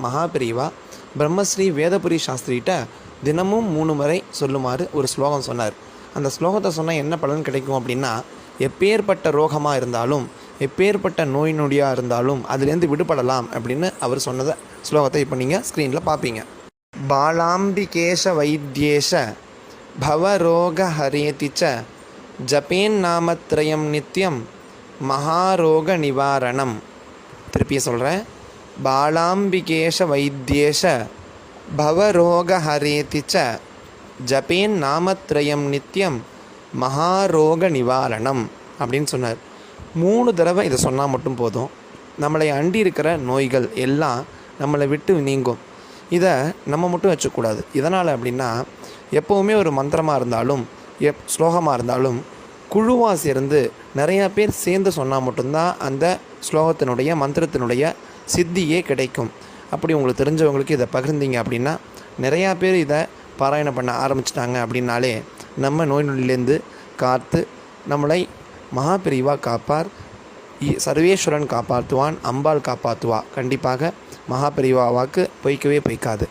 மகாபிரிவா பிரம்மஸ்ரீ வேதபுரி சாஸ்திரிகிட்ட தினமும் 3 முறை சொல்லுமாறு ஒரு ஸ்லோகம் சொன்னார். அந்த ஸ்லோகத்தை சொன்னால் என்ன பலன் கிடைக்கும் அப்படின்னா, எப்பேற்பட்ட ரோகமாக இருந்தாலும் எப்பேற்பட்ட நோய் நொடியாக இருந்தாலும் அதுலேருந்து விடுபடலாம் அப்படின்னு அவர் சொன்னதை ஸ்லோகத்தை இப்போ நீங்கள் ஸ்க்ரீனில் பார்ப்பீங்க. பாலாம்பிகேஷ வைத்தியேஷ பவரோக ஹரேதி ச ஜபேன் நாமத்ரயம் நித்யம் மகாரோக நிவாரணம். திருப்பிய சொல்கிறேன். பாலாம்பிகேஷ வைத்தியேஷ பவரோக ஹரேதி ச ஜபேன் நாமத்ரயம் நித்யம் மகாரோக நிவாரணம் அப்படின்னு சொன்னார். 3 தடவை இதை சொன்னால் மட்டும் போதும். நம்மளை அண்டி இருக்கிற நோய்கள் எல்லாம் நம்மளை விட்டு நீங்கும். இதை நம்ம மட்டும் வச்சுக்கூடாது. இதனால் அப்படின்னா, எப்போவுமே ஒரு மந்திரமாக இருந்தாலும் ஸ்லோகமாக இருந்தாலும் குழுவாக சேர்ந்து நிறையா பேர் சேர்ந்து சொன்னால் மட்டும்தான் அந்த ஸ்லோகத்தினுடைய மந்திரத்தினுடைய சித்தியே கிடைக்கும். அப்படி உங்களுக்கு தெரிஞ்சவங்களுக்கு இதை பகிர்ந்தீங்க அப்படின்னா, நிறையா பேர் இதை பாராயணம் பண்ண ஆரம்பிச்சிட்டாங்க அப்படின்னாலே நம்ம நோய் நொடியிலேருந்து காத்து நம்மளை மகாபிரிவா காப்பார், சர்வேஸ்வரன் காப்பாற்றுவான், அம்பாள் காப்பாற்றுவா. கண்டிப்பாக மகாபிரிவா வாக்கு பொய்க்கவே பொய்க்காது.